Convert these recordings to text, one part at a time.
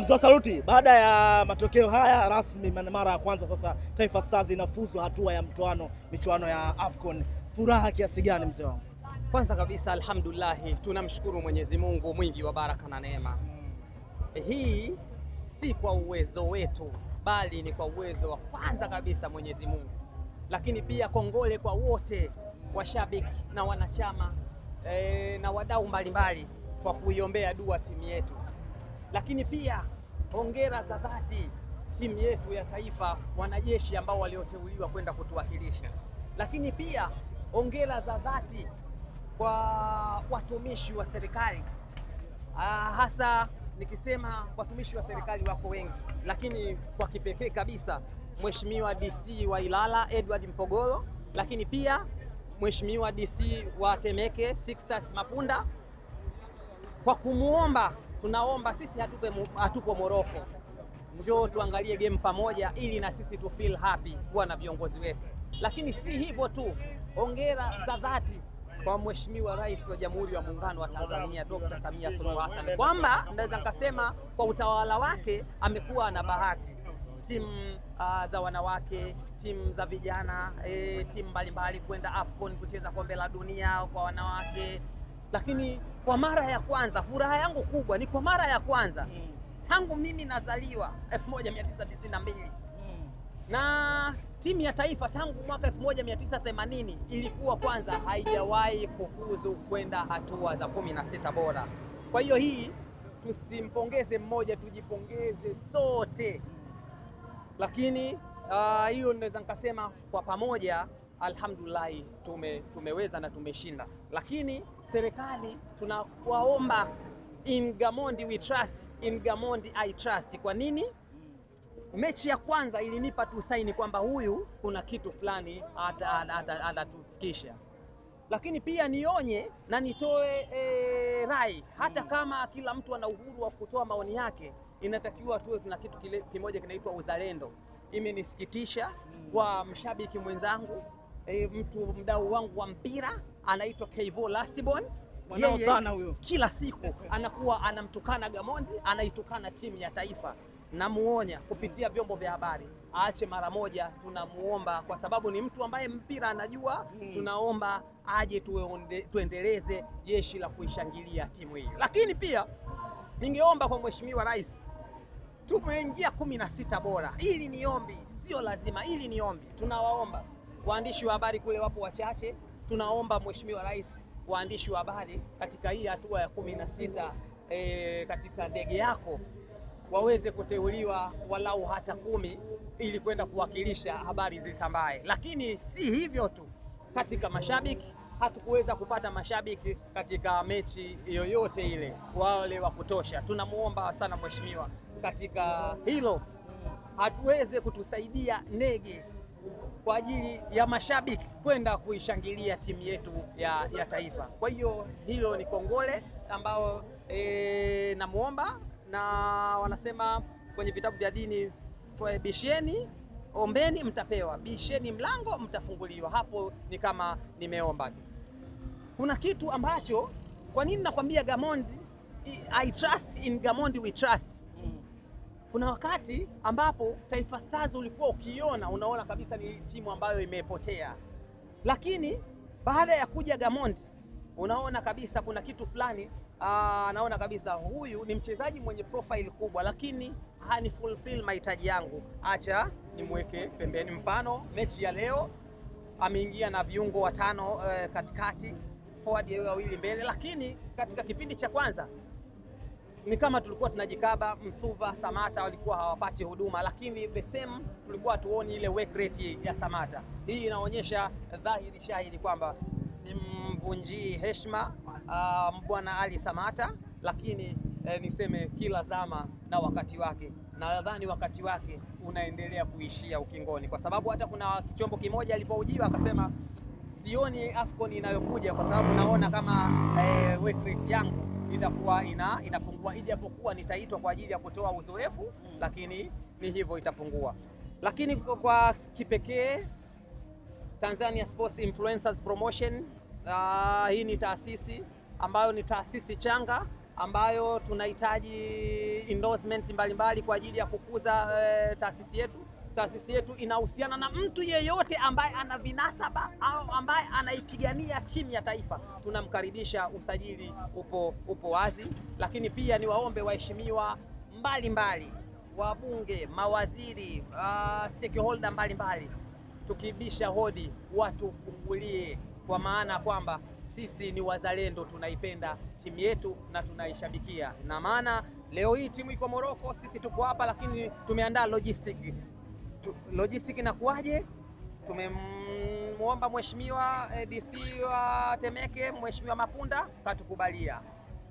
Mzee Saluti, baada ya matokeo haya rasmi mara ya kwanza sasa Taifa Stars inafuzu hatua ya michuano ya AFCON. Furaha kiasi gani mzee wangu? Kwanza kabisa alhamdulillah, tunamshukuru Mwenyezi Mungu mwingi wa baraka na neema. Hii si kwa uwezo wetu, bali ni kwa uwezo wa kwanza kabisa Mwenyezi Mungu. Lakini pia kongole kwa wote washabiki na wanachama na wadau mbalimbali kwa kuiombea dua timu yetu. Lakini pia hongera za dhati timu yetu ya taifa, wanajeshi ambao walioteuliwa kwenda kutuwakilisha. Lakini pia hongera za dhati kwa watumishi wa serikali, hasa nikisema watumishi wa serikali wako wengi, lakini kwa kipekee kabisa Mheshimiwa DC wa Ilala Edward Mpogolo, lakini pia Mheshimiwa DC wa Temeke Sixtus Mapunda. Kwa kumuomba, tunaomba sisi hatupo Morocco, njoo tuangalie game pamoja ili na sisi tu feel happy kuwa na viongozi wetu. Lakini si hivyo tu, hongera za dhati kwa Mheshimiwa Rais wa Jamhuri ya Muungano wa Tanzania Dr. Samia Suluhu Hassan, kwamba naweza nikasema kwa utawala wake amekuwa na bahati, timu za wanawake, timu za vijana, timu mbalimbali kwenda AFCON kucheza kombe la dunia kwa wanawake. Lakini kwa mara ya kwanza, furaha yangu kubwa ni kwa mara ya kwanza tangu mimi nazaliwa 1992 na timu ya taifa tangu mwaka 1980 ilikuwa kwanza haijawahi kufuzu kwenda hatua za 16 bora. Kwa hiyo hii tusimpongeze mmoja, tujipongeze sote. Lakini hiyo naweza nikasema kwa pamoja alhamdulillah tumeweza na tumeshinda. Lakini serikali tunawaomba, in Gamondi we trust, in Gamondi I trust. Kwa nini? Mechi ya kwanza ilinipa tu saini kwamba huyu kuna kitu fulani atatufikisha. Lakini pia nionye na nitoe rai, hata kama kila mtu ana uhuru wa kutoa maoni yake, inatakiwa tuwe tuna kitu kimoja kinaitwa uzalendo. Imenisikitisha kwa mshabiki mwenzangu, mtu mdau wangu wa mpira anaitwa Kevo Lastborn, mwanao sana huyo, kila siku anakuwa anamtukana Gamondi, anaitukana timu ya taifa. Namuonya kupitia vyombo vya habari aache mara moja, tunamuomba, kwa sababu ni mtu ambaye mpira anajua. Tunaomba aje tuendeleze jeshi la kuishangilia timu hii. Lakini pia ningeomba kwa Mheshimiwa Rais, tumeingia 16 bora, ili ni ombi, sio lazima, ili ni ombi. Tunawaomba waandishi wa habari kule wapo wachache, tunaomba Mheshimiwa Rais, waandishi wa habari katika hii hatua ya 16 katika ndege yako waweze kuteuliwa walau hata 10 ili kwenda kuwakilisha, habari zisambae. Lakini si hivyo tu, katika mashabiki hatukuweza kupata mashabiki katika mechi yoyote ile wale wa kutosha. Tunamuomba sana mheshimiwa katika hilo hatuweze kutusaidia ndege kwa ajili ya mashabiki kwenda kuishangilia timu yetu ya taifa. Kwa hiyo hilo ni kongole ambao namuomba, na wanasema kwenye vitabu vya dini, bisheni ombeni mtapewa, bisheni mlango mtafunguliwa. Hapo ni kama nimeomba. Kuna kitu ambacho, kwa nini nakwambia Gamondi I trust, in Gamondi we trust. Kuna wakati ambapo Taifa Stars ulikuwa ukiona unaona kabisa ni timu ambayo imepotea, lakini baada ya kuja Gamondi unaona kabisa kuna kitu fulani. Naona kabisa huyu ni mchezaji mwenye profile kubwa, lakini hani fulfill mahitaji yangu, acha nimweke pembeni. Mfano mechi ya leo ameingia na viungo watano katikati, forward wawili mbele, lakini katika kipindi cha kwanza ni kama tulikuwa tunajikaba. Msuva, Samata walikuwa hawapati huduma, lakini the same tulikuwa tuoni ile work rate ya Samata. Hii inaonyesha dhahiri shahidi kwamba simvunjii heshima Bwana Ali Samata, lakini niseme kila zama na wakati wake, na nadhani wakati wake unaendelea kuishia ukingoni, kwa sababu hata kuna chombo kimoja alipoujiwa akasema sioni AFCON inayokuja kwa sababu naona kama work rate yangu itakuwa inapungua, ijapokuwa nitaitwa kwa ajili ya kutoa uzoefu, lakini ni hivyo, itapungua. Lakini kwa kipekee Tanzania Sports Influencers Promotion, hii ni taasisi ambayo ni taasisi changa ambayo tunahitaji endorsement mbalimbali kwa ajili ya kukuza taasisi yetu. Taasisi yetu inahusiana na mtu yeyote ambaye ana vinasaba au ambaye anaipigania timu ya taifa, tunamkaribisha. Usajili upo wazi, lakini pia ni waombe waheshimiwa mbalimbali, wabunge, mawaziri, stakeholder mbalimbali, tukibisha hodi watufungulie, kwa maana kwamba sisi ni wazalendo, tunaipenda timu yetu na tunaishabikia. Na maana leo hii timu iko Morocco, sisi tuko hapa, lakini tumeandaa logistic inakuwaje? Tumemwomba mheshimiwa DC wa Temeke, Mheshimiwa Mapunda, katukubalia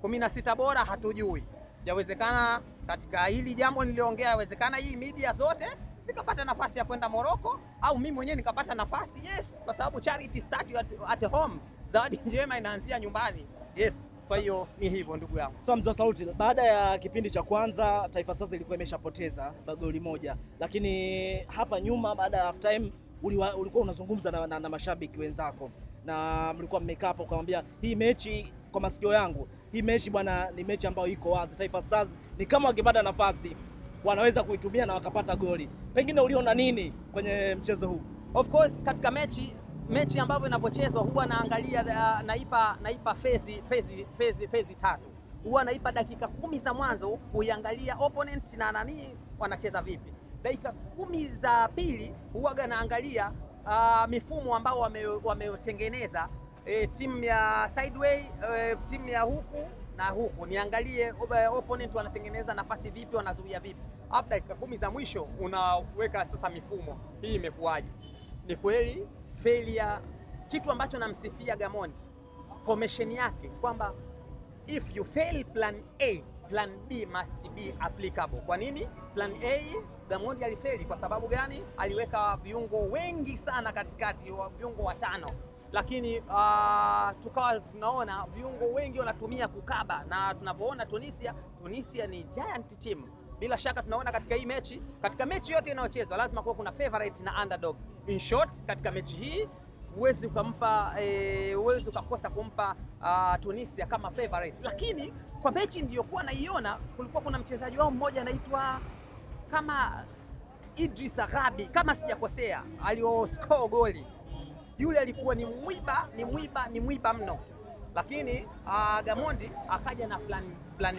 16 bora. Hatujui, yawezekana katika hili jambo niliongea, yawezekana hii media zote zikapata nafasi ya kwenda Morocco, au mimi mwenyewe nikapata nafasi. Yes, kwa sababu charity start at home, zawadi njema inaanzia nyumbani. Yes, kwa hiyo ni hivyo ndugu yangu. Sasa mzee wa sauti, baada ya kipindi cha kwanza Taifa Stars ilikuwa imeshapoteza goli moja, lakini hapa nyuma baada ya half time ulikuwa unazungumza na mashabiki wenzako na mlikuwa mmekaa hapo ukamwambia, hii mechi kwa masikio yangu, hii mechi bwana ni mechi ambayo iko wazi. Taifa Stars ni kama wakipata nafasi wanaweza kuitumia na wakapata goli. Pengine uliona nini kwenye mchezo huu? Of course katika mechi ambavyo inapochezwa huwa naangalia, naipa phase tatu. Huwa naipa dakika 10 za mwanzo kuiangalia opponent na nani wanacheza vipi. Dakika 10 za pili huwa naangalia mifumo ambao wametengeneza timu ya sideway, timu ya huku na huku, niangalie opponent wanatengeneza nafasi vipi, wanazuia vipi. Hapo dakika 10 za mwisho unaweka sasa mifumo hii imekuwaje. Ni kweli failure, kitu ambacho namsifia Gamondi formation yake kwamba if you fail plan A, plan B must be applicable. Kwa nini plan A Gamondi alifeli? Kwa sababu gani? Aliweka viungo wengi sana katikati, viungo 5, lakini tukawa tunaona viungo wengi wanatumia kukaba, na tunapoona Tunisia ni giant team. Bila shaka tunaona katika hii mechi, katika mechi yote inayochezwa lazima kuwa kuna favorite na underdog. In short, katika mechi hii huwezi ukakosa kumpa Tunisia kama favorite, lakini kwa mechi niliyokuwa naiona kulikuwa kuna mchezaji wao mmoja anaitwa kama Idris Arabi kama sijakosea, alioscore goli. Yule alikuwa ni mwiba mno, lakini Gamondi akaja na plan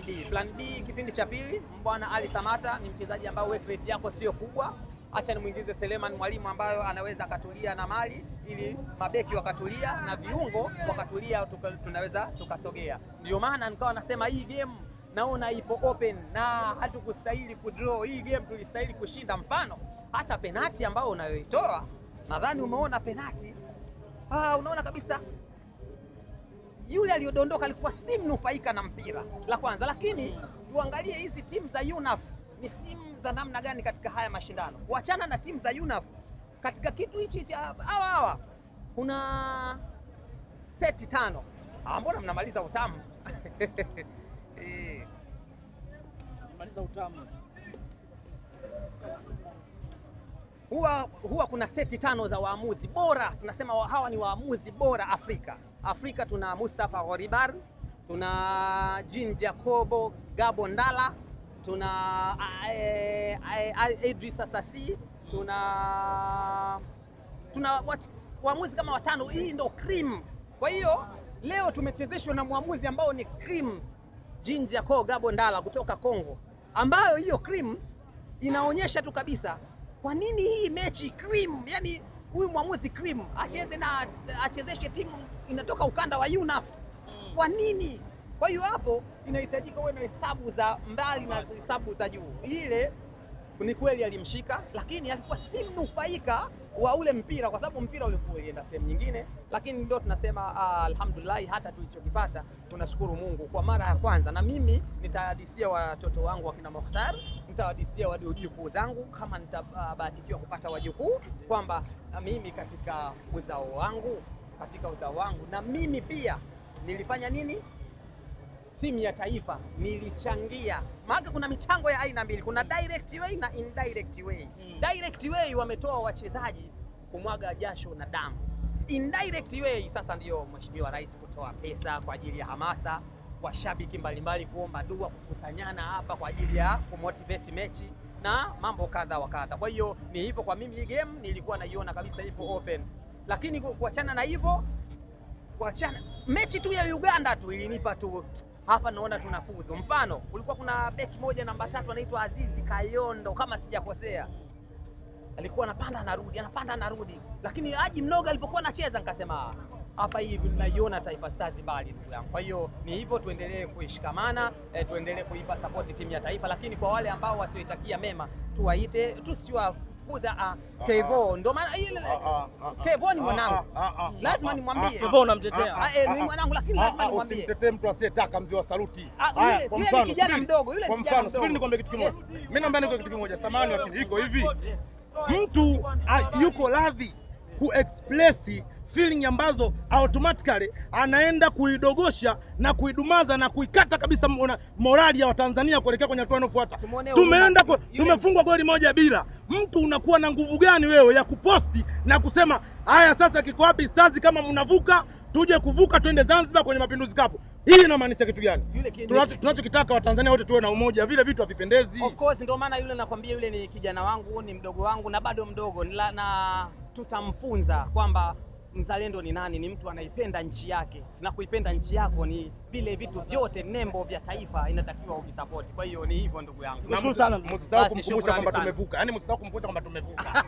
B. Plan B kipindi cha pili, bwana Ali Samata ni mchezaji ambao work rate yako sio kubwa, acha nimuingize Seleman Mwalimu ambayo anaweza akatulia na mali, ili mabeki wakatulia na viungo wakatulia, tunaweza tukasogea. Ndio maana nikawa nasema hii game naona ipo open na hatukustahili kudraw hii game, tulistahili kushinda. Mfano hata penati ambao unayoitoa, nadhani umeona penati, unaona kabisa yule aliyodondoka alikuwa si mnufaika na mpira la kwanza. Lakini tuangalie hizi timu za UNAF ni timu za namna gani katika haya mashindano, kuachana na timu za UNAF katika kitu hichi cha hawa kuna seti 5. Mbona mnamaliza utamu? Maliza utamu. Huwa kuna seti 5 za waamuzi bora, tunasema hawa ni waamuzi bora Afrika tuna Mustafa Ghoribar, tuna Jean Jacobo Gabo Ndala, tuna Idris Asasi, tuna waamuzi kama 5. Hii ndo cream. Kwa hiyo leo tumechezeshwa na mwamuzi ambao ni cream, Jean Jacobo Gabo Ndala kutoka Kongo, ambayo hiyo cream inaonyesha tu kabisa kwa nini hii mechi cream. Yani huyu mwamuzi cream achezeshe timu inatoka ukanda wa UNAF. Kwa nini? Kwa hiyo hapo inahitajika uwe na hesabu za mbali na hesabu za juu. Ile ni kweli alimshika, lakini alikuwa si mnufaika wa ule mpira, kwa sababu mpira ulikuwa ulienda sehemu nyingine. Lakini ndio tunasema alhamdulillah, hata tulichokipata tunashukuru Mungu kwa mara ya kwanza. Na mimi nitahadisia watoto wangu wakina Mokhtar, nitawahadisia wajukuu zangu kama nitabahatikiwa kupata wajukuu, kwamba mimi katika uzao wangu na mimi pia nilifanya nini? Timu ya taifa nilichangia. Maana kuna michango ya aina mbili, kuna direct way na indirect way. Direct way wametoa wachezaji kumwaga jasho na damu. Indirect way sasa ndio Mheshimiwa Rais kutoa pesa kwa ajili ya hamasa, washabiki mbalimbali kuomba dua, kukusanyana hapa kwa ajili ya kumotivate mechi na mambo kadha wa kadha. Kwa hiyo ni hivyo, kwa mimi hii game nilikuwa naiona kabisa ipo open, lakini kuachana na hivyo, mechi tu ya Uganda tu ilinipa tu hapa naona tunafuzu. Mfano, kulikuwa kuna beki moja namba 3 anaitwa Azizi Kayondo kama sijakosea, alikuwa anapanda anarudi, lakini Haji Mnoga alipokuwa anacheza nikasema hapa hivi tunaiona Taifa Stars mbali, ndugu yangu. Kwa hiyo ni hivyo, tuendelee kuishikamana, tuendelee kuipa support timu ya taifa, lakini kwa wale ambao wasioitakia mema tuwaite, tusiwafukuza. Kevo ndio maana ile Kevo ni mwanangu, lazima nimwambie. Kevo unamtetea? Ni mwanangu, lakini lazima nimwambie. Usimtetee mtu asiyetaka mzee wa saluti. Kwa mfano, kijana mdogo yule, kwa mfano, subiri nikwambie kitu kimoja. Mimi naomba niko kitu kimoja, samahani, lakini iko hivi. Mtu yuko radhi kuexpress feeling ambazo automatically anaenda kuidogosha na kuidumaza na kuikata kabisa morali ya Watanzania kuelekea kwenye hatua inayofuata. Tumefungwa goli 1-0. Mtu unakuwa na nguvu gani wewe ya kuposti na kusema haya sasa kiko wapi Stars, kama mnavuka tuje kuvuka twende Zanzibar kwenye Mapinduzi Cup? Hii inamaanisha kitu gani? Tunachokitaka Watanzania wote tuwe na umoja, vile vitu havipendezi. Of course, ndio maana yule nakwambia, yule ni kijana wangu, ni mdogo wangu na bado mdogo, na tutamfunza kwamba mzalendo ni nani, ni mtu anaipenda nchi yake, na kuipenda nchi yako ni vile vitu vyote, nembo vya taifa inatakiwa uvisapoti. Kwa hiyo ni hivyo ndugu yangu. Nashukuru sana. Msisahau kumkumbusha kwamba tumevuka. Yaani msisahau kumkumbusha kwamba tumevuka.